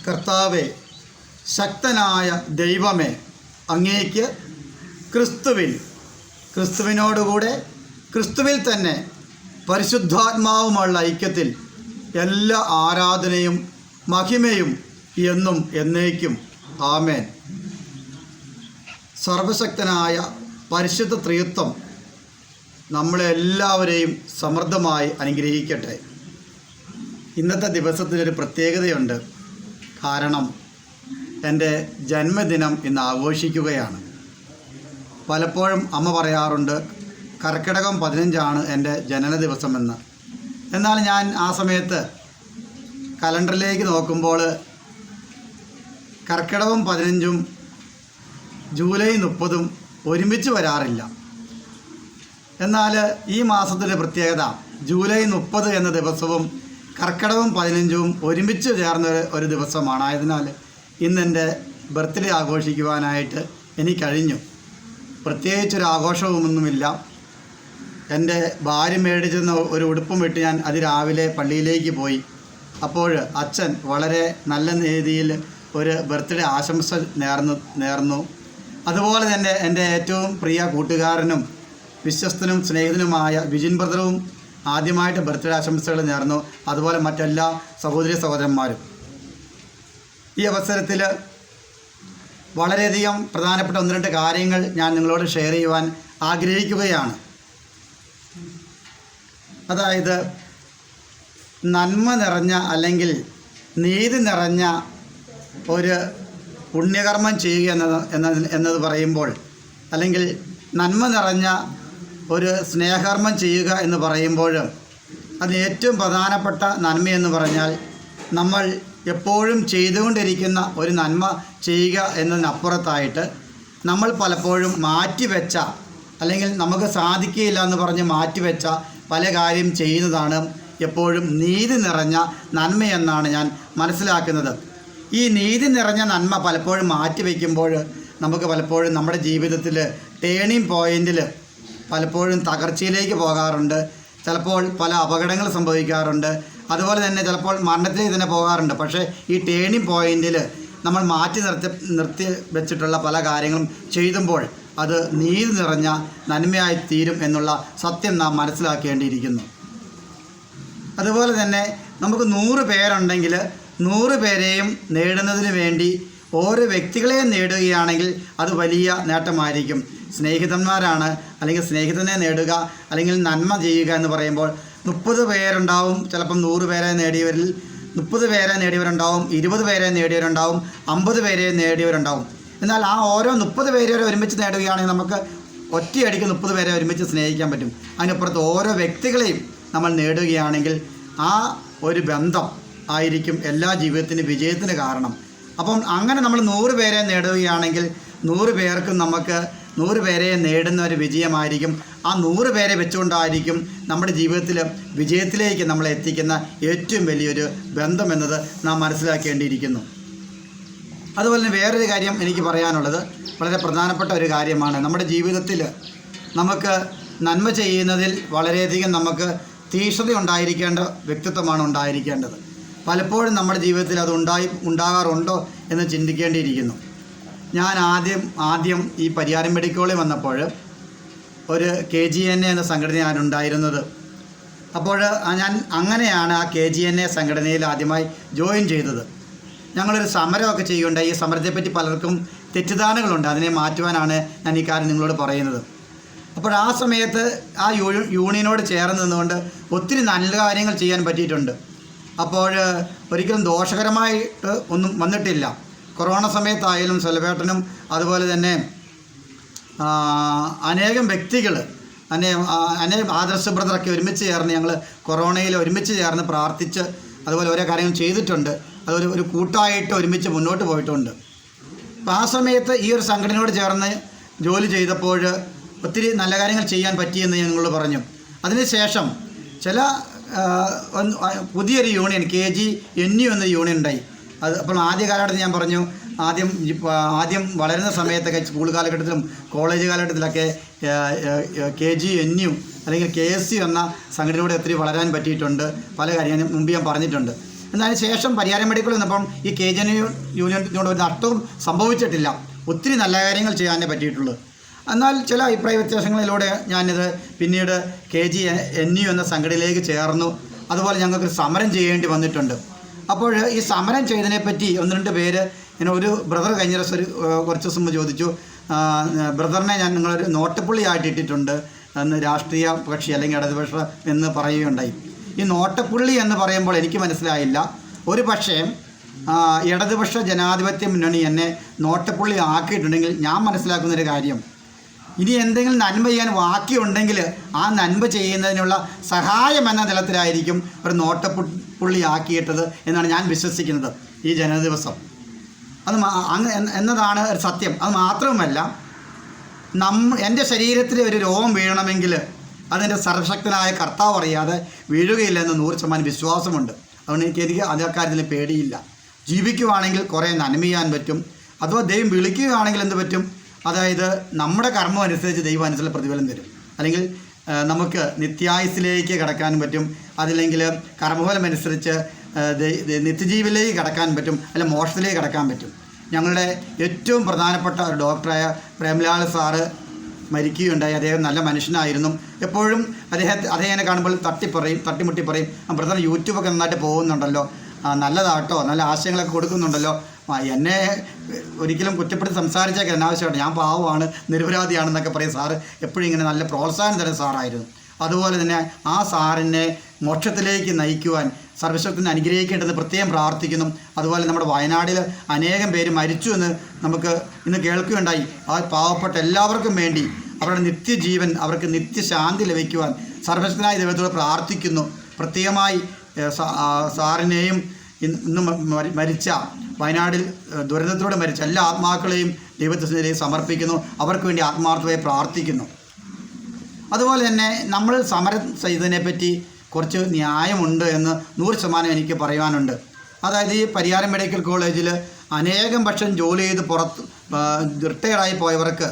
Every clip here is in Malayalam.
കർത്താവേ, ശക്തനായ ദൈവമേ, അങ്ങേക്ക് ക്രിസ്തുവിനോടുകൂടെ ക്രിസ്തുവിൽ തന്നെ പരിശുദ്ധാത്മാവുമുള്ള ഐക്യത്തിൽ എല്ലാ ആരാധനയും മഹിമയും എന്നും എന്നേക്കും ആമേൻ. സർവശക്തനായ പരിശുദ്ധ ത്രിത്വം നമ്മളെ എല്ലാവരെയും സമൃദ്ധമായി അനുഗ്രഹിക്കട്ടെ. ഇന്നത്തെ ദിവസത്തിനൊരു പ്രത്യേകതയുണ്ട്. കാരണം എൻ്റെ ജന്മദിനം ഇന്ന് ആഘോഷിക്കുകയാണ്. പലപ്പോഴും അമ്മ പറയാറുണ്ട് കർക്കിടകം 15 എൻ്റെ ജനന ദിവസമെന്ന്. എന്നാൽ ഞാൻ ആ സമയത്ത് കലണ്ടറിലേക്ക് നോക്കുമ്പോൾ കർക്കിടകം 15 ജൂലൈ 30 ഒരുമിച്ച് വരാറില്ല. എന്നാൽ ഈ മാസത്തിൻ്റെ പ്രത്യേകത ജൂലൈ 30 എന്ന ദിവസവും കർക്കിടകം 15 ഒരുമിച്ച് ചേർന്ന ഒരു ദിവസമാണ്. ആയതിനാൽ ഇന്നെൻ്റെ ബർത്ത്ഡേ ആഘോഷിക്കുവാനായിട്ട് എനിക്ക് കഴിഞ്ഞു. പ്രത്യേകിച്ചൊരു ആഘോഷവുമൊന്നുമില്ല. എൻ്റെ ഭാര്യ മേടിച്ചെന്ന ഒരു ഉടുപ്പും ഇട്ട് ഞാൻ അതിരാവിലെ പള്ളിയിലേക്ക് പോയി. അപ്പോൾ അച്ഛൻ വളരെ നല്ല രീതിയിൽ ഒരു ബർത്ത്ഡേ ആശംസ നേർന്നു. അതുപോലെ തന്നെ എൻ്റെ ഏറ്റവും പ്രിയ കൂട്ടുകാരനും വിശ്വസ്തനും സ്നേഹിതനുമായ വിജിൻ ബ്രദറും ആദ്യമായിട്ട് ബർത്ത്ഡേ ആശംസകൾ നേർന്നു. അതുപോലെ മറ്റെല്ലാ സഹോദരന്മാരും. ഈ അവസരത്തിൽ വളരെയധികം പ്രധാനപ്പെട്ട 1-2 കാര്യങ്ങൾ ഞാൻ നിങ്ങളോട് ഷെയർ ചെയ്യുവാൻ ആഗ്രഹിക്കുകയാണ്. അതായത് നന്മ നിറഞ്ഞ അല്ലെങ്കിൽ നീതി നിറഞ്ഞ ഒരു പുണ്യകർമ്മം ചെയ്യുക എന്നത് പറയുമ്പോൾ, അല്ലെങ്കിൽ നന്മ നിറഞ്ഞ ഒരു സ്നേഹകർമ്മം ചെയ്യുക എന്ന് പറയുമ്പോൾ അതിന് ഏറ്റവും പ്രധാനപ്പെട്ട നന്മയെന്ന് പറഞ്ഞാൽ നമ്മൾ എപ്പോഴും ചെയ്തുകൊണ്ടിരിക്കുന്ന ഒരു നന്മ ചെയ്യുക എന്നതിനപ്പുറത്തായിട്ട് നമ്മൾ പലപ്പോഴും മാറ്റിവെച്ച, അല്ലെങ്കിൽ നമുക്ക് സാധിക്കുകയില്ല എന്ന് പറഞ്ഞ് മാറ്റിവെച്ച പല കാര്യം ചെയ്യുന്നതാണ് എപ്പോഴും നീതി നിറഞ്ഞ നന്മയെന്നാണ് ഞാൻ മനസ്സിലാക്കുന്നത്. ഈ നീതി നിറഞ്ഞ നന്മ പലപ്പോഴും മാറ്റിവെക്കുമ്പോൾ നമുക്ക് പലപ്പോഴും നമ്മുടെ ജീവിതത്തിൽ ടേണിംഗ് പോയിൻറ്റിൽ പലപ്പോഴും തകർച്ചയിലേക്ക് പോകാറുണ്ട്. ചിലപ്പോൾ പല അപകടങ്ങൾ സംഭവിക്കാറുണ്ട്. അതുപോലെ തന്നെ ചിലപ്പോൾ മരണത്തിലേക്ക് തന്നെ പോകാറുണ്ട്. പക്ഷേ ഈ ടേണിംഗ് പോയിൻറ്റിൽ നമ്മൾ മാറ്റി നിർത്തി വെച്ചിട്ടുള്ള പല കാര്യങ്ങളും ചെയ്യുമ്പോൾ അത് നീതി നിറഞ്ഞ നന്മയായി തീരും എന്നുള്ള സത്യം നാം മനസ്സിലാക്കേണ്ടിയിരിക്കുന്നു. അതുപോലെ തന്നെ നമുക്ക് 100 പേരുണ്ടെങ്കിൽ 100 പേരെയും നേടുന്നതിന് വേണ്ടി ഓരോ വ്യക്തികളെയും നേടുകയാണെങ്കിൽ അത് വലിയ നേട്ടമായിരിക്കും. സ്നേഹിതന്മാരാണ്, അല്ലെങ്കിൽ സ്നേഹിതനെ നേടുക, അല്ലെങ്കിൽ നന്മ ചെയ്യുക എന്ന് പറയുമ്പോൾ 30 പേരുണ്ടാവും. ചിലപ്പം 100 പേരെ നേടിയവരിൽ 30 പേരെ നേടിയവരുണ്ടാവും, 20 പേരെ നേടിയവരുണ്ടാവും, 50 പേരെ നേടിയവരുണ്ടാവും. എന്നാൽ ആ ഓരോ 30 പേരെ ഒരുമിച്ച് നേടുകയാണെങ്കിൽ നമുക്ക് ഒറ്റയടിക്ക് 30 പേരെ ഒരുമിച്ച് സ്നേഹിക്കാൻ പറ്റും. അതിനപ്പുറത്ത് ഓരോ വ്യക്തികളെയും നമ്മൾ നേടുകയാണെങ്കിൽ ആ ഒരു ബന്ധം ആയിരിക്കും എല്ലാ ജീവിതത്തിൻ്റെ വിജയത്തിന് കാരണം. അപ്പം അങ്ങനെ നമ്മൾ 100 പേരെ നേടുകയാണെങ്കിൽ 100 പേർക്കും നമുക്ക് 100 പേരെ നേടുന്ന ഒരു വിജയമായിരിക്കും. ആ 100 പേരെ വെച്ചുകൊണ്ടായിരിക്കും നമ്മുടെ ജീവിതത്തിൽ വിജയത്തിലേക്ക് നമ്മളെ എത്തിക്കുന്ന ഏറ്റവും വലിയൊരു ബന്ധമെന്നത് നാം മനസ്സിലാക്കേണ്ടിയിരിക്കുന്നു. അതുപോലെ തന്നെ വേറൊരു കാര്യം എനിക്ക് പറയാനുള്ളത് വളരെ പ്രധാനപ്പെട്ട ഒരു കാര്യമാണ്. നമ്മുടെ ജീവിതത്തിൽ നമുക്ക് നന്മ ചെയ്യുന്നതിൽ വളരെയധികം നമുക്ക് തീക്ഷ്ണത ഉണ്ടായിരിക്കേണ്ട വ്യക്തിത്വമാണ് ഉണ്ടായിരിക്കേണ്ടത്. പലപ്പോഴും നമ്മുടെ ജീവിതത്തിൽ അത് ഉണ്ടാകാറുണ്ടോ എന്ന് ചിന്തിക്കേണ്ടിയിരിക്കുന്നു. ഞാൻ ആദ്യം ഈ പരിയാരം മെഡിക്കോളിൽ വന്നപ്പോൾ ഒരു KGNA എന്ന സംഘടനയാണ് ഉണ്ടായിരുന്നത്. അപ്പോൾ അങ്ങനെയാണ് ആ KGNA സംഘടനയിൽ ആദ്യമായി ജോയിൻ ചെയ്തത്. ഞങ്ങളൊരു സമരമൊക്കെ ചെയ്യുകയുണ്ടായി. ഈ സമരത്തെപ്പറ്റി പലർക്കും തെറ്റിദ്ധാരണകളുണ്ട്. അതിനെ മാറ്റുവാനാണ് ഞാൻ ഈ കാര്യം നിങ്ങളോട് പറയുന്നത്. അപ്പോൾ ആ സമയത്ത് ആ യൂണിയനോട് ചേർന്ന് നിന്നുകൊണ്ട് ഒത്തിരി നല്ല കാര്യങ്ങൾ ചെയ്യാൻ പറ്റിയിട്ടുണ്ട്. അപ്പോൾ ഒരിക്കലും ദോഷകരമായിട്ട് ഒന്നും വന്നിട്ടില്ല. കൊറോണ സമയത്തായാലും സെലവേട്ടനും അതുപോലെ തന്നെ അനേകം വ്യക്തികൾ അനേകം ആദർശ ബ്രദറൊക്കെ ഒരുമിച്ച് ചേർന്ന് ഞങ്ങൾ കൊറോണയിൽ ഒരുമിച്ച് ചേർന്ന് പ്രാർത്ഥിച്ച് അതുപോലെ ഓരോ കാര്യങ്ങൾ ചെയ്തിട്ടുണ്ട്. അതൊരു ഒരു കൂട്ടായിട്ട് ഒരുമിച്ച് മുന്നോട്ട് പോയിട്ടുണ്ട്. അപ്പോൾ ആ സമയത്ത് ഈ ഒരു സംഘടനയോട് ചേർന്ന് ജോലി ചെയ്തപ്പോൾ ഒത്തിരി നല്ല കാര്യങ്ങൾ ചെയ്യാൻ പറ്റിയെന്ന് ഞാൻ നിങ്ങളോട് പറഞ്ഞു. അതിനുശേഷം ചില പുതിയൊരു യൂണിയൻ KGNU എന്നൊരു യൂണിയൻ ഉണ്ടായി. അപ്പോൾ ആദ്യ കാലഘട്ടത്തിൽ ഞാൻ പറഞ്ഞു, ആദ്യം വളരുന്ന സമയത്തൊക്കെ സ്കൂൾ കാലഘട്ടത്തിലും കോളേജ് കാലഘട്ടത്തിലൊക്കെ KGNU അല്ലെങ്കിൽ KSU എന്ന സംഘടനയോട് ഒത്തിരി വളരാൻ പറ്റിയിട്ടുണ്ട്. പല കാര്യം മുമ്പ് ഞാൻ പറഞ്ഞിട്ടുണ്ട്. എന്നതിന് ശേഷം പരിയാരം മെഡിക്കൽ വന്നപ്പം ഈ KGN യൂണിയനോട് ഒരു നഷ്ടവും സംഭവിച്ചിട്ടില്ല. ഒത്തിരി നല്ല കാര്യങ്ങൾ ചെയ്യാനേ പറ്റിയിട്ടുള്ളൂ. എന്നാൽ ചില അഭിപ്രായ വ്യത്യാസങ്ങളിലൂടെ ഞാനിത് പിന്നീട് KGNU എന്ന സംഘടനയിലേക്ക് ചേർന്നു. അതുപോലെ ഞങ്ങൾക്ക് സമരം ചെയ്യേണ്ടി വന്നിട്ടുണ്ട്. അപ്പോൾ ഈ സമരം ചെയ്തതിനെപ്പറ്റി ഒന്ന് രണ്ട് പേര് ഇങ്ങനെ ഒരു ബ്രദർ കഴിഞ്ഞ ദിവസം കുറച്ച് ദിവസം മുമ്പ് ചോദിച്ചു, ബ്രദറിനെ ഞാൻ നിങ്ങളൊരു നോട്ടപ്പുള്ളിയായിട്ട് ഇട്ടിട്ടുണ്ട് എന്ന് രാഷ്ട്രീയ കക്ഷി അല്ലെങ്കിൽ ഇടതുപക്ഷം എന്ന് പറയുകയുണ്ടായി. ഈ നോട്ടപ്പുള്ളി എന്ന് പറയുമ്പോൾ എനിക്ക് മനസ്സിലായില്ല. ഒരു പക്ഷേ ഇടതുപക്ഷ ജനാധിപത്യ മുന്നണി എന്നെ നോട്ടപ്പുള്ളി ആക്കിയിട്ടുണ്ടെങ്കിൽ ഞാൻ മനസ്സിലാക്കുന്നൊരു കാര്യം, ഇനി എന്തെങ്കിലും നന്മ ചെയ്യാൻ ബാക്കിയുണ്ടെങ്കിൽ ആ നന്മ ചെയ്യുന്നതിനുള്ള സഹായം എന്ന തലത്തിലായിരിക്കും ഒരു നോട്ടപ്പുള്ളി ആക്കിയിട്ടത് എന്നാണ് ഞാൻ വിശ്വസിക്കുന്നത് ഈ ജനദിവസം. അത് എന്നതാണ് ഒരു സത്യം. അത് മാത്രവുമല്ല, എൻ്റെ ശരീരത്തിൽ ഒരു രോഗം വീഴണമെങ്കിൽ അതിൻ്റെ സർവശക്തനായ കർത്താവ് അറിയാതെ വീഴുകയില്ലെന്ന് 100% വിശ്വാസമുണ്ട്. അതുകൊണ്ട് എനിക്ക് അതേ കാര്യത്തിൽ പേടിയില്ല. ജീവിക്കുവാണെങ്കിൽ കുറേ നന്മ ചെയ്യാൻ പറ്റും. അഥവാ ദൈവം വിളിക്കുകയാണെങ്കിൽ എന്ത് പറ്റും? അതായത് നമ്മുടെ കർമ്മം അനുസരിച്ച് ദൈവം അനുസരിച്ച് പ്രതിഫലം തരും. അല്ലെങ്കിൽ നമുക്ക് നിത്യായുസിലേക്ക് കടക്കാൻ പറ്റും. അതില്ലെങ്കിൽ കർമ്മഫലം അനുസരിച്ച് നിത്യജീവിലേക്ക് കടക്കാൻ പറ്റും, അല്ലെങ്കിൽ മോക്ഷത്തിലേക്ക് കടക്കാൻ പറ്റും. ഞങ്ങളുടെ ഏറ്റവും പ്രധാനപ്പെട്ട ഒരു ഡോക്ടറായ പ്രേംലാൽ സാറ് മരിക്കുകയുണ്ടായി. അദ്ദേഹം നല്ല മനുഷ്യനായിരുന്നു. എപ്പോഴും അദ്ദേഹത്തിനെ കാണുമ്പോൾ തട്ടിമുട്ടി പറയും, ബ്രദർ യൂട്യൂബൊക്കെ നന്നായിട്ട് പോകുന്നുണ്ടല്ലോ, നല്ലതാട്ടോ, നല്ല ആശയങ്ങളൊക്കെ കൊടുക്കുന്നുണ്ടല്ലോ, എന്നെ ഒരിക്കലും കുറ്റപ്പെടുത്തി സംസാരിച്ചേക്കാൻ അനാവശ്യമായിട്ട്, ഞാൻ പാവമാണ്, നിരപരാധിയാണെന്നൊക്കെ പറയും സാറ്. എപ്പോഴും ഇങ്ങനെ നല്ല പ്രോത്സാഹനം തരുന്ന സാറായിരുന്നു. അതുപോലെ തന്നെ ആ സാറിനെ മോക്ഷത്തിലേക്ക് നയിക്കുവാൻ സർവശക്തനെ അനുഗ്രഹിക്കേണ്ടത് പ്രത്യേകം പ്രാർത്ഥിക്കുന്നു. അതുപോലെ നമ്മുടെ വയനാട്ടിൽ അനേകം പേര് മരിച്ചു എന്ന് നമുക്ക് ഇന്ന് കേൾക്കുകയുണ്ടായി. ആ പാവപ്പെട്ട എല്ലാവർക്കും വേണ്ടി അവരുടെ നിത്യജീവൻ, അവർക്ക് നിത്യശാന്തി ലഭിക്കുവാൻ സർവശക്തനായ ദൈവത്തോട് പ്രാർത്ഥിക്കുന്നു. പ്രത്യേകമായി സാറിനെയും ഇന്ന് മരിച്ച വയനാട്ടിൽ ദുരന്തത്തോടെ മരിച്ച എല്ലാ ആത്മാക്കളെയും ദൈവത്തിലേക്ക് സമർപ്പിക്കുന്നു. അവർക്ക് വേണ്ടി ആത്മാർത്ഥമായി പ്രാർത്ഥിക്കുന്നു. അതുപോലെ തന്നെ നമ്മൾ സമരം ചെയ്തതിനെപ്പറ്റി കുറച്ച് ന്യായമുണ്ട് എന്ന് 100% എനിക്ക് പറയാനുണ്ട്. അതായത് ഈ പരിയാരം മെഡിക്കൽ കോളേജിൽ അനേകം വർഷം ജോലി ചെയ്ത് പുറത്ത് റിട്ടയർഡായി പോയവർക്ക്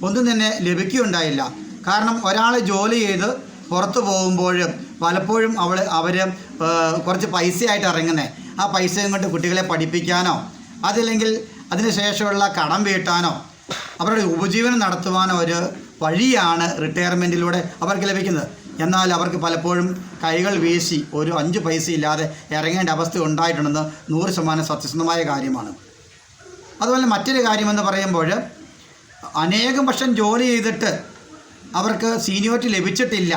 ഒന്നും തന്നെ ലഭിക്കുകയുണ്ടായില്ല. കാരണം ഒരാൾ ജോലി ചെയ്ത് പുറത്ത് പോകുമ്പോൾ പലപ്പോഴും അവർ കുറച്ച് പൈസയായിട്ട് ഇറങ്ങുന്നത്, ആ പൈസയും കൊണ്ട് കുട്ടികളെ പഠിപ്പിക്കാനോ അതല്ലെങ്കിൽ അതിനുശേഷമുള്ള കടം വീട്ടാനോ അവരുടെ ഉപജീവനം നടത്തുവാനോ ഒരു വഴിയാണ് റിട്ടയർമെൻറ്റിലൂടെ അവർക്ക് ലഭിക്കുന്നത്. എന്നാൽ അവർക്ക് പലപ്പോഴും കൈകൾ വീശി ഒരു 5 പൈസ ഇല്ലാതെ ഇറങ്ങേണ്ട അവസ്ഥ ഉണ്ടായിട്ടുണ്ടെന്ന് 100% സത്യസന്ധമായ കാര്യമാണ്. അതുപോലെ മറ്റൊരു കാര്യമെന്ന് പറയുമ്പോൾ അനേകം വർഷം ജോലി ചെയ്തിട്ട് അവർക്ക് സീനിയോറിറ്റി ലഭിച്ചിട്ടില്ല.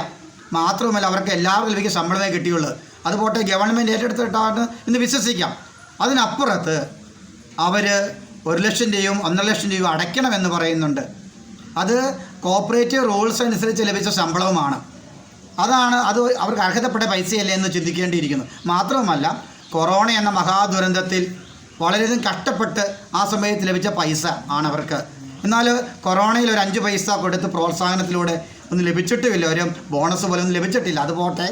മാത്രവുമല്ല അവർക്ക് എല്ലാവർക്കും ലഭിക്കുന്ന ശമ്പളമേ കിട്ടിയുള്ളൂ. അതുപോട്ടെ ഗവൺമെൻറ് ഏറ്റെടുത്തിട്ടാണ് എന്ന് വിശ്വസിക്കാം. അതിനപ്പുറത്ത് അവർ 1 ലക്ഷം രൂപയും 1.5 ലക്ഷം രൂപയും അടയ്ക്കണമെന്ന് പറയുന്നുണ്ട്. അത് കോപ്പറേറ്റീവ് റൂൾസ് അനുസരിച്ച് ലഭിച്ച ശമ്പളവുമാണ്. അത് അവർക്ക് അർഹതപ്പെട്ട പൈസയല്ലേ എന്ന് ചിന്തിക്കേണ്ടിയിരിക്കുന്നു. മാത്രവുമല്ല കൊറോണ എന്ന മഹാദുരന്തത്തിൽ വളരെയധികം കഷ്ടപ്പെട്ട് ആ സമയത്ത് ലഭിച്ച പൈസ ആണ് അവർക്ക്. എന്നാൽ കൊറോണയിൽ ഒരു 5 പൈസ കൊടുത്ത് പ്രോത്സാഹനത്തിലൂടെ ഒന്നും ലഭിച്ചിട്ടുമില്ല, ഒരു ബോണസ് പോലെ ഒന്നും ലഭിച്ചിട്ടില്ല. അതുപോട്ടെ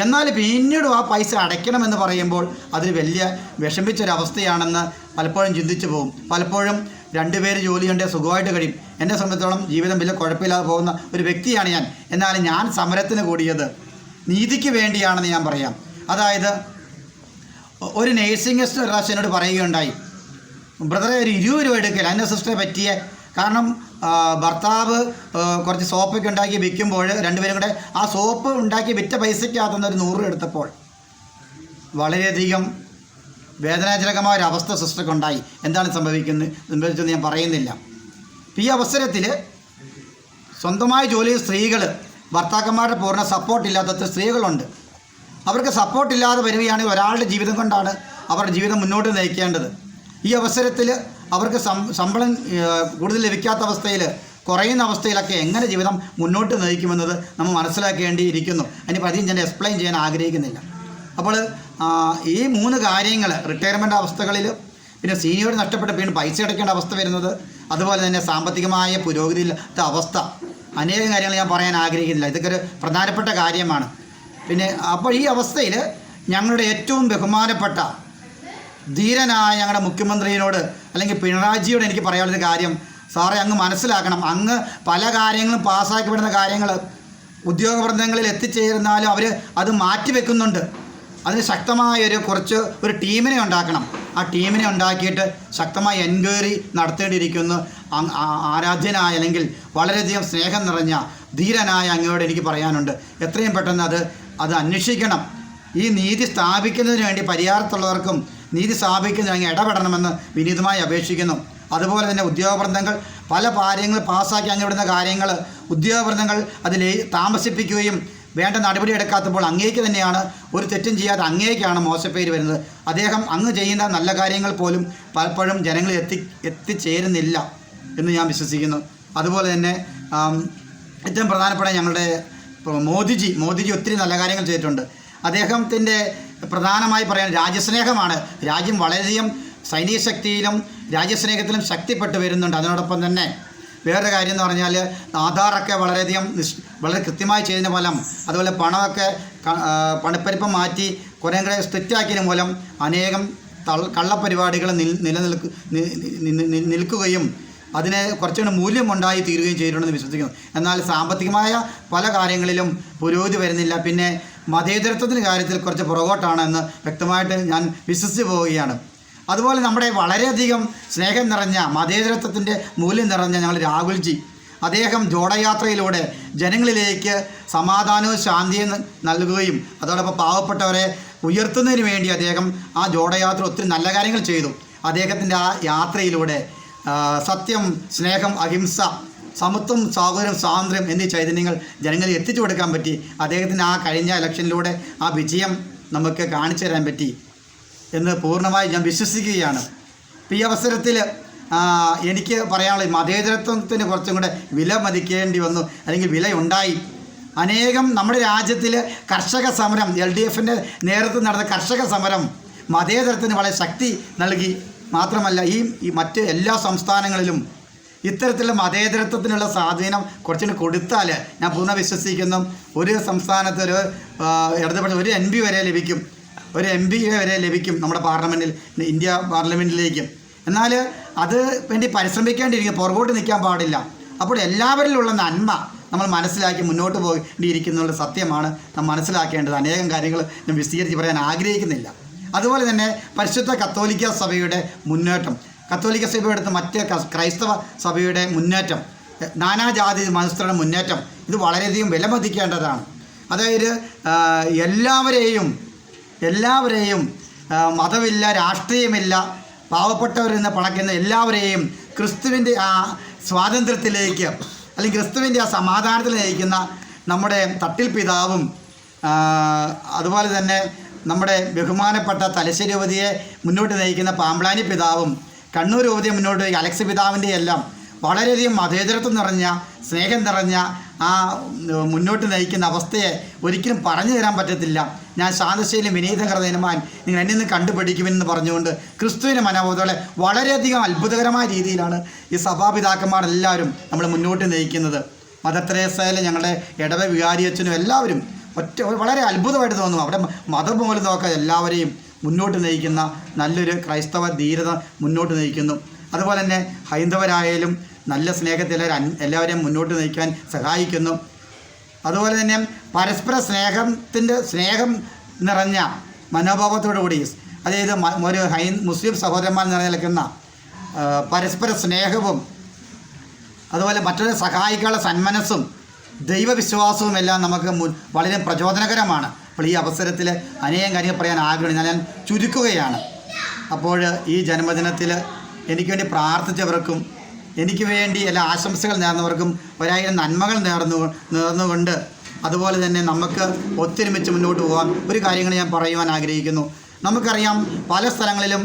എന്നാൽ പിന്നീടും ആ പൈസ അടയ്ക്കണമെന്ന് പറയുമ്പോൾ അതിൽ വലിയ വിഷമിച്ചൊരവസ്ഥയാണെന്ന് പലപ്പോഴും ചിന്തിച്ചു പോകും. പലപ്പോഴും 2 പേര് ജോലി ചെയ്യേണ്ട സുഖമായിട്ട് കഴിയും. എന്നെ സംബന്ധിച്ചോളം ജീവിതം വലിയ കുഴപ്പമില്ലാതെ പോകുന്ന ഒരു വ്യക്തിയാണ് ഞാൻ. എന്നാൽ ഞാൻ സമരത്തിന് കൂടിയത് നീതിക്ക് വേണ്ടിയാണെന്ന് ഞാൻ പറയാം. അതായത് ഒരു നേഴ്സിംഗ് റാഷ് എന്നോട് പറയുകയുണ്ടായി, ബ്രദറെ ഒരു 20 രൂപ എടുക്കില്ല എൻ്റെ സിസ്റ്ററെ പറ്റിയ. കാരണം ഭർത്താവ് കുറച്ച് സോപ്പൊക്കെ ഉണ്ടാക്കി വിൽക്കുമ്പോൾ 2 പേരും കൂടെ ആ സോപ്പ് ഉണ്ടാക്കി വിറ്റ പൈസയ്ക്കകത്തുനിന്ന് ഒരു 100 രൂപ എടുത്തപ്പോൾ വളരെയധികം വേദനാജനകമായ ഒരു അവസ്ഥ സിസ്റ്റർക്കുണ്ടായി. എന്താണ് സംഭവിച്ചതെന്ന് ഞാൻ പറയുന്നില്ല. ഈ അവസരത്തിൽ സ്വന്തമായി ജോലി ചെയ്യുന്ന സ്ത്രീകൾ, ഭർത്താക്കന്മാരുടെ പൂർണ്ണ സപ്പോർട്ടില്ലാത്ത സ്ത്രീകളുണ്ട്. അവർക്ക് സപ്പോർട്ടില്ലാതെ വരികയാണെങ്കിൽ ഒരാളുടെ ജീവിതം കൊണ്ടാണ് അവരുടെ ജീവിതം മുന്നോട്ട് നയിക്കേണ്ടത്. ഈ അവസരത്തിൽ അവർക്ക് ശമ്പളം കൂടുതൽ ലഭിക്കാത്ത അവസ്ഥയിൽ, കുറയുന്ന അവസ്ഥയിലൊക്കെ എങ്ങനെ ജീവിതം മുന്നോട്ട് നയിക്കുമെന്നത് നമ്മൾ മനസ്സിലാക്കേണ്ടിയിരിക്കുന്നു. അതിനിപ്പോൾ അധികം ഞാൻ എക്സ്പ്ലെയിൻ ചെയ്യാൻ ആഗ്രഹിക്കുന്നില്ല. അപ്പോൾ ഈ 3 കാര്യങ്ങൾ, റിട്ടയർമെൻ്റ് അവസ്ഥകളിൽ, പിന്നെ സീനിയർ നഷ്ടപ്പെട്ട പിന്നെ പൈസ അടയ്ക്കേണ്ട അവസ്ഥ വരുന്നത്, അതുപോലെ തന്നെ സാമ്പത്തികമായ പുരോഗതിയില്ലാത്ത അവസ്ഥ, അനേകം കാര്യങ്ങൾ ഞാൻ പറയാൻ ആഗ്രഹിക്കുന്നില്ല. ഇതൊക്കെ ഒരു പ്രധാനപ്പെട്ട കാര്യമാണ്. പിന്നെ അപ്പോൾ ഈ അവസ്ഥയിൽ ഞങ്ങളുടെ ഏറ്റവും ബഹുമാനപ്പെട്ട ധീരനായ ഞങ്ങളുടെ മുഖ്യമന്ത്രിയോട് അല്ലെങ്കിൽ പിണറായിജിയോട് എനിക്ക് പറയാനുള്ളൊരു കാര്യം, സാറേ അങ്ങ് മനസ്സിലാക്കണം, അങ്ങ് പല കാര്യങ്ങളും പാസ്സാക്കപ്പെടുന്ന കാര്യങ്ങൾ ഉദ്യോഗവൃന്ദങ്ങളിൽ എത്തിച്ചേർന്നാലും അവർ അത് മാറ്റിവെക്കുന്നുണ്ട്. അതിന് ശക്തമായൊരു ഒരു ടീമിനെ ഉണ്ടാക്കണം. ആ ടീമിനെ ഉണ്ടാക്കിയിട്ട് ശക്തമായ എൻക്വയറി നടത്തേണ്ടിയിരിക്കുന്നു. ആരാധ്യനായ അല്ലെങ്കിൽ വളരെയധികം സ്നേഹം നിറഞ്ഞ ധീരനായ അങ്ങയോട് എനിക്ക് പറയാനുണ്ട്, എത്രയും പെട്ടെന്ന് അത് അന്വേഷിക്കണം. ഈ നീതി സ്ഥാപിക്കുന്നതിന് വേണ്ടി പരിഹാരത്തുള്ളവർക്കും നീതി സ്ഥാപിക്കുന്നതിന് അങ്ങ് ഇടപെടണമെന്ന് വിനീതമായി അപേക്ഷിക്കുന്നു. അതുപോലെ തന്നെ ഉദ്യോഗവൃന്ദങ്ങൾ പല കാര്യങ്ങൾ പാസ്സാക്കി അങ്ങ് കാര്യങ്ങൾ ഉദ്യോഗവൃന്ദങ്ങൾ അതിൽ താമസിപ്പിക്കുകയും വേണ്ട നടപടി എടുക്കാത്തപ്പോൾ അങ്ങേക്ക് തന്നെയാണ്, ഒരു തെറ്റും ചെയ്യാതെ അങ്ങേക്കാണ് മോശപ്പേര് വരുന്നത്. അദ്ദേഹം അങ്ങ് ചെയ്യുന്ന നല്ല കാര്യങ്ങൾ പോലും പലപ്പോഴും ജനങ്ങളിൽ എത്തിച്ചേരുന്നില്ല എന്ന് ഞാൻ വിശ്വസിക്കുന്നു. അതുപോലെ തന്നെ ഏറ്റവും പ്രധാനപ്പെട്ട ഞങ്ങളുടെ മോദിജി ഒത്തിരി നല്ല കാര്യങ്ങൾ ചെയ്തിട്ടുണ്ട്. അദ്ദേഹത്തിൻ്റെ പ്രധാനമായി പറയാൻ രാജ്യസ്നേഹമാണ്. രാജ്യം വളരെയധികം സൈനിക ശക്തിയിലും രാജ്യസ്നേഹത്തിലും ശക്തിപ്പെട്ടു വരുന്നുണ്ട്. അതിനോടൊപ്പം തന്നെ വേറൊരു കാര്യം എന്ന് പറഞ്ഞാൽ ആധാറൊക്കെ വളരെ കൃത്യമായി ചെയ്തതിന് മൂലം, അതുപോലെ പണമൊക്കെ പണപ്പെരുപ്പം മാറ്റി കുറേ കൂടെ സ്ട്രിക്റ്റാക്കിയതിന് മൂലം അനേകം കള്ളപ്പരിപാടികൾ നിൽക്കുകയും അതിന് കുറച്ചുകൂടി മൂല്യമുണ്ടായി തീരുകയും ചെയ്തിട്ടുണ്ടെന്ന് വിശ്വസിക്കുന്നു. എന്നാൽ സാമ്പത്തികമായ പല കാര്യങ്ങളിലും പുരോഗതി വരുന്നില്ല. പിന്നെ മതേതരത്വത്തിൻ്റെ കാര്യത്തിൽ കുറച്ച് പുറകോട്ടാണെന്ന് വ്യക്തമായിട്ട് ഞാൻ വിശ്വസിച്ച് പോവുകയാണ്. അതുപോലെ നമ്മുടെ വളരെയധികം സ്നേഹം നിറഞ്ഞ മതേതരത്വത്തിൻ്റെ മൂല്യം നിറഞ്ഞ ഞങ്ങൾ രാഹുൽജി, അദ്ദേഹം ജോടയാത്രയിലൂടെ ജനങ്ങളിലേക്ക് സമാധാനവും ശാന്തിയും നൽകുകയും അതോടൊപ്പം പാവപ്പെട്ടവരെ ഉയർത്തുന്നതിന് വേണ്ടി അദ്ദേഹം ആ ജോടയാത്ര ഒത്തിരി നല്ല കാര്യങ്ങൾ ചെയ്തു. അദ്ദേഹത്തിൻ്റെ ആ യാത്രയിലൂടെ സത്യം, സ്നേഹം, അഹിംസ, സമത്വം, സാഹോദര്യം, സ്വാതന്ത്ര്യം എന്നീ ചൈതന്യങ്ങൾ ജനങ്ങളിൽ എത്തിച്ചു കൊടുക്കാൻ പറ്റി. അദ്ദേഹത്തിന് ആ കഴിഞ്ഞ ഇലക്ഷനിലൂടെ ആ വിജയം നമുക്ക് കാണിച്ചു തരാൻ പറ്റി എന്ന് പൂർണ്ണമായി ഞാൻ വിശ്വസിക്കുകയാണ്. ഈ അവസരത്തിൽ എനിക്ക് പറയാനുള്ളത് മതേതരത്വത്തിന് കുറച്ചും കൂടെ വില മതിക്കേണ്ടി വന്നു, അല്ലെങ്കിൽ വിലയുണ്ടായി. അനേകം നമ്മുടെ രാജ്യത്തിൽ കർഷക സമരം, LDFൻ്റെ നേതൃത്വം നടന്ന കർഷക സമരം മതേതരത്തിന് വളരെ ശക്തി നൽകി. മാത്രമല്ല ഈ മറ്റ് എല്ലാ സംസ്ഥാനങ്ങളിലും ഇത്തരത്തിലുള്ള മതേതരത്വത്തിനുള്ള സ്വാധീനം കുറച്ചുകൂടി കൊടുത്താൽ ഞാൻ പൂർണ്ണ വിശ്വസിക്കുന്നു ഒരു സംസ്ഥാനത്ത് ഇടതുപക്ഷ ഒരു MP വരെ ലഭിക്കും, ഒരു MP വരെ ലഭിക്കും നമ്മുടെ പാർലമെൻറ്റിൽ, ഇന്ത്യ പാർലമെൻറ്റിലേക്ക്. എന്നാൽ അത് വേണ്ടി പരിശ്രമിക്കേണ്ടിയിരിക്കും, പുറകോട്ട് നിൽക്കാൻ പാടില്ല. അപ്പോൾ എല്ലാവരിലുള്ള നന്മ നമ്മൾ മനസ്സിലാക്കി മുന്നോട്ട് പോകേണ്ടിയിരിക്കുന്നുള്ള സത്യമാണ് നാം മനസ്സിലാക്കേണ്ടത്. അനേകം കാര്യങ്ങൾ ഞാൻ വിശദീകരിച്ച് പറയാൻ ആഗ്രഹിക്കുന്നില്ല. അതുപോലെ തന്നെ പരിശുദ്ധ കത്തോലിക്ക സഭയുടെ മുന്നേറ്റം, കത്തോലിക്ക സഭയുടെ അടുത്ത് മറ്റ് ക്രൈസ്തവ സഭയുടെ മുന്നേറ്റം, നാനാജാതി മതസ്ഥരുടെ മുന്നേറ്റം, ഇത് വളരെയധികം വിലമതിക്കേണ്ടതാണ്. അതായത് എല്ലാവരെയും മതമില്ല, രാഷ്ട്രീയമില്ല, പാവപ്പെട്ടവരെന്ന് പണക്കുന്ന എല്ലാവരെയും ക്രിസ്തുവിൻ്റെ ആ സ്വാതന്ത്ര്യത്തിലേക്ക് അല്ലെങ്കിൽ ക്രിസ്തുവിൻ്റെ ആ സമാധാനത്തിൽ നയിക്കുന്ന നമ്മുടെ തട്ടിൽ പിതാവും അതുപോലെ തന്നെ നമ്മുടെ ബഹുമാനപ്പെട്ട തലശ്ശേരി യുവതിയെ മുന്നോട്ട് നയിക്കുന്ന പാമ്പ്ളാനി പിതാവും കണ്ണൂർ യുവതിയെ മുന്നോട്ട് അലക്സ് പിതാവിൻ്റെ എല്ലാം വളരെയധികം മതേതരത്വം നിറഞ്ഞ സ്നേഹം നിറഞ്ഞ ആ മുന്നോട്ട് നയിക്കുന്ന അവസ്ഥയെ ഒരിക്കലും പറഞ്ഞു തരാൻ പറ്റത്തില്ല. ഞാൻ ശാന്തശൈലി വിനീത ഹൃദയനുമാൻ നിങ്ങൾ എന്നെ നിന്ന് കണ്ടുപിടിക്കുമെന്ന് പറഞ്ഞുകൊണ്ട് ക്രിസ്തുവിൻ്റെ മനോബോധത്തോടെ വളരെയധികം അത്ഭുതകരമായ രീതിയിലാണ് ഈ സഭാപിതാക്കന്മാരെല്ലാവരും നമ്മൾ മുന്നോട്ട് നയിക്കുന്നത്. മദർ തെരേസയിലെ ഞങ്ങളുടെ ഇടവ വികാരിയച്ഛനും എല്ലാവരും വളരെ അത്ഭുതമായിട്ട് തോന്നും. അവിടെ മതം പോലും നോക്കാൻ എല്ലാവരെയും മുന്നോട്ട് നയിക്കുന്ന നല്ലൊരു ക്രൈസ്തവ ധീരത മുന്നോട്ട് നയിക്കുന്നു. അതുപോലെ തന്നെ ഹൈന്ദവരായാലും നല്ല സ്നേഹത്തിൽ എല്ലാവരെയും മുന്നോട്ട് നയിക്കാൻ സഹായിക്കുന്നു. അതുപോലെ തന്നെ പരസ്പര സ്നേഹം നിറഞ്ഞ മനോഭാവത്തോടു കൂടി, അതായത് ഒരു മുസ്ലിം സഹോദരന്മാർ നിലനിൽക്കുന്ന പരസ്പര സ്നേഹവും അതുപോലെ മറ്റൊരു സഹായിക്കാനുള്ള സന്മനസ്സും ദൈവവിശ്വാസവും എല്ലാം നമുക്ക് വളരെ പ്രചോദനകരമാണ്. അപ്പോൾ ഈ അവസരത്തിൽ അനേകം കാര്യങ്ങൾ പറയാൻ ആഗ്രഹം ഞാൻ ചുരുക്കുകയാണ്. അപ്പോൾ ഈ ജന്മദിനത്തിൽ എനിക്ക് വേണ്ടി പ്രാർത്ഥിച്ചവർക്കും എനിക്ക് വേണ്ടി എല്ലാ ആശംസകൾ നേർന്നവർക്കും 1000 നന്മകൾ നേർന്നുകൊണ്ട് അതുപോലെ തന്നെ നമുക്ക് ഒത്തൊരുമിച്ച് മുന്നോട്ട് പോകാൻ ഒരു കാര്യങ്ങൾ ഞാൻ പറയുവാൻ ആഗ്രഹിക്കുന്നു. നമുക്കറിയാം പല സ്ഥലങ്ങളിലും